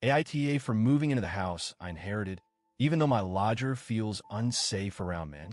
AITA for moving into the house I inherited, even though my lodger feels unsafe around men.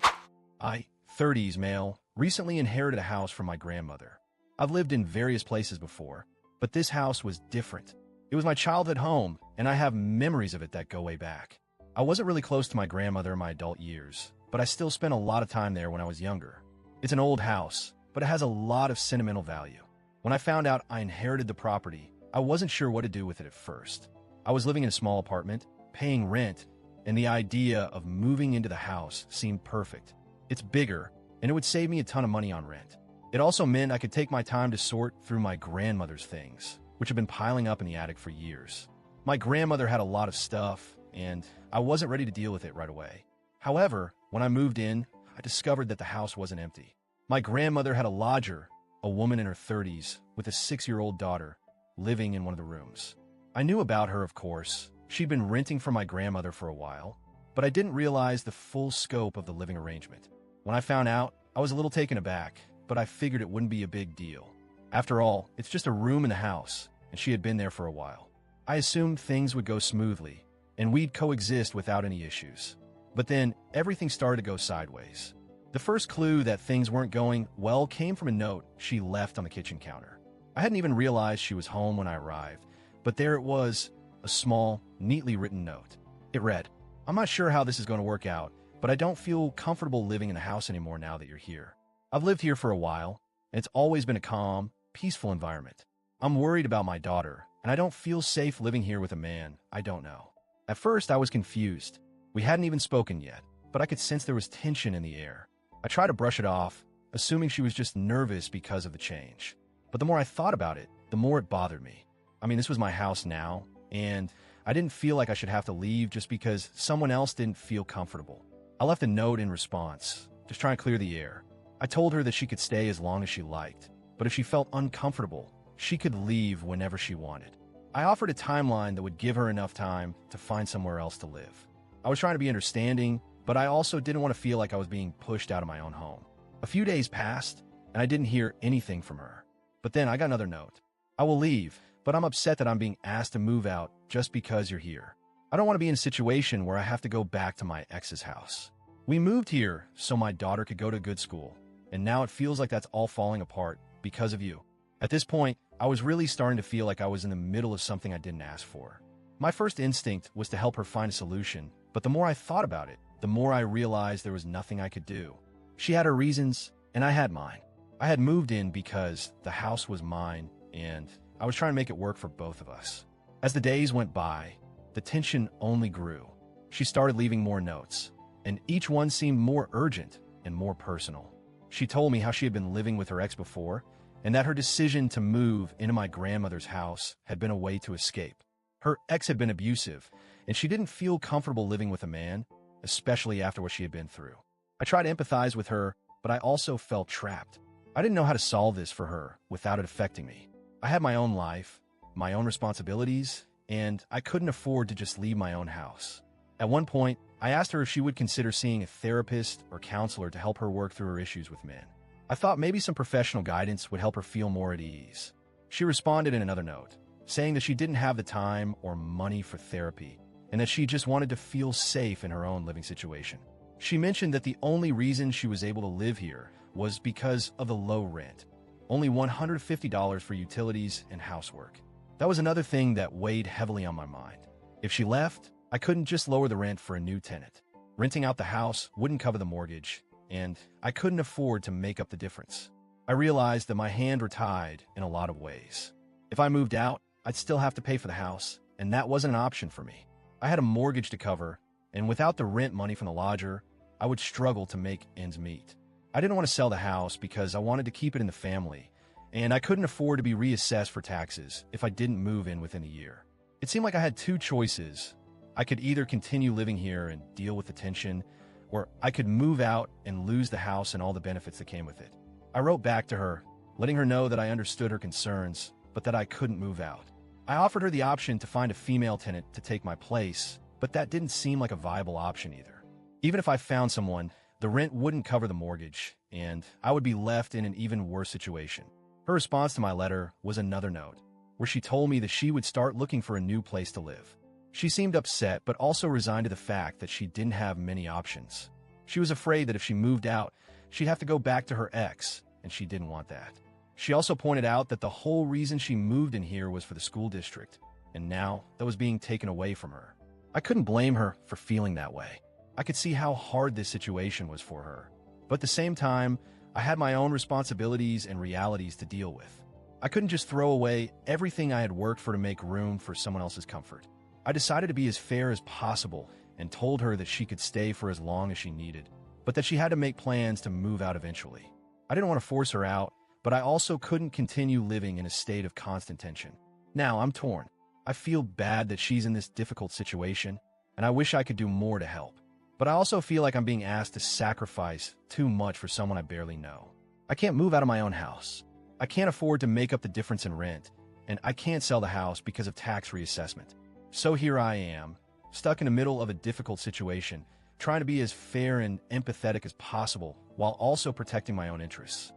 I, 30s male, recently inherited a house from my grandmother. I've lived in various places before, but this house was different. It was my childhood home, and I have memories of it that go way back. I wasn't really close to my grandmother in my adult years, but I still spent a lot of time there when I was younger. It's an old house, but it has a lot of sentimental value. When I found out I inherited the property, I wasn't sure what to do with it at first. I was living in a small apartment, paying rent, and the idea of moving into the house seemed perfect. It's bigger, and it would save me a ton of money on rent. It also meant I could take my time to sort through my grandmother's things, which have been piling up in the attic for years. My grandmother had a lot of stuff, and I wasn't ready to deal with it right away. However, when I moved in, I discovered that the house wasn't empty. My grandmother had a lodger, a woman in her 30s, with a 6-year-old daughter, living in one of the rooms. I knew about her, of course. She'd been renting from my grandmother for a while, but I didn't realize the full scope of the living arrangement. When I found out, I was a little taken aback, but I figured it wouldn't be a big deal. After all, it's just a room in the house, and she had been there for a while. I assumed things would go smoothly, and we'd coexist without any issues. But then, everything started to go sideways. The first clue that things weren't going well came from a note she left on the kitchen counter. I hadn't even realized she was home when I arrived, but there it was, a small, neatly written note. It read, "I'm not sure how this is going to work out, but I don't feel comfortable living in the house anymore now that you're here. I've lived here for a while, and it's always been a calm, peaceful environment. I'm worried about my daughter, and I don't feel safe living here with a man I don't know." At first, I was confused. We hadn't even spoken yet, but I could sense there was tension in the air. I tried to brush it off, assuming she was just nervous because of the change. But the more I thought about it, the more it bothered me. I mean, this was my house now, and I didn't feel like I should have to leave just because someone else didn't feel comfortable. I left a note in response, just trying to clear the air. I told her that she could stay as long as she liked, but if she felt uncomfortable, she could leave whenever she wanted. I offered a timeline that would give her enough time to find somewhere else to live. I was trying to be understanding, but I also didn't want to feel like I was being pushed out of my own home. A few days passed, and I didn't hear anything from her. But then I got another note. "I will leave, but I'm upset that I'm being asked to move out just because you're here. I don't want to be in a situation where I have to go back to my ex's house. We moved here so my daughter could go to a good school, and now it feels like that's all falling apart because of you." At this point, I was really starting to feel like I was in the middle of something I didn't ask for. My first instinct was to help her find a solution, but the more I thought about it, the more I realized there was nothing I could do. She had her reasons, and I had mine. I had moved in because the house was mine, and I was trying to make it work for both of us. As the days went by, the tension only grew. She started leaving more notes, and each one seemed more urgent and more personal. She told me how she had been living with her ex before, and that her decision to move into my grandmother's house had been a way to escape. Her ex had been abusive, and she didn't feel comfortable living with a man, especially after what she had been through. I tried to empathize with her, but I also felt trapped. I didn't know how to solve this for her without it affecting me. I had my own life, my own responsibilities, and I couldn't afford to just leave my own house. At one point, I asked her if she would consider seeing a therapist or counselor to help her work through her issues with men. I thought maybe some professional guidance would help her feel more at ease. She responded in another note, saying that she didn't have the time or money for therapy, and that she just wanted to feel safe in her own living situation. She mentioned that the only reason she was able to live here was because of the low rent, only $150 for utilities and housework. That was another thing that weighed heavily on my mind. If she left, I couldn't just lower the rent for a new tenant. Renting out the house wouldn't cover the mortgage, and I couldn't afford to make up the difference. I realized that my hands were tied in a lot of ways. If I moved out, I'd still have to pay for the house, and that wasn't an option for me. I had a mortgage to cover, and without the rent money from the lodger, I would struggle to make ends meet. I didn't want to sell the house because I wanted to keep it in the family, and I couldn't afford to be reassessed for taxes if I didn't move in within a year. It seemed like I had two choices. I could either continue living here and deal with the tension, or I could move out and lose the house and all the benefits that came with it. I wrote back to her, letting her know that I understood her concerns, but that I couldn't move out. I offered her the option to find a female tenant to take my place, but that didn't seem like a viable option either. Even if I found someone, the rent wouldn't cover the mortgage, and I would be left in an even worse situation. Her response to my letter was another note. where she told me that she would start looking for a new place to live. She seemed upset, but also resigned to the fact that she didn't have many options. She was afraid that if she moved out, she'd have to go back to her ex, and she didn't want that. She also pointed out that the whole reason she moved in here was for the school district, and now that was being taken away from her. I couldn't blame her for feeling that way. I could see how hard this situation was for her. But at the same time, I had my own responsibilities and realities to deal with. I couldn't just throw away everything I had worked for to make room for someone else's comfort. I decided to be as fair as possible and told her that she could stay for as long as she needed, but that she had to make plans to move out eventually. I didn't want to force her out, but I also couldn't continue living in a state of constant tension. Now I'm torn. I feel bad that she's in this difficult situation, and I wish I could do more to help. But I also feel like I'm being asked to sacrifice too much for someone I barely know. I can't move out of my own house. I can't afford to make up the difference in rent, and I can't sell the house because of tax reassessment. So here I am, stuck in the middle of a difficult situation, trying to be as fair and empathetic as possible while also protecting my own interests.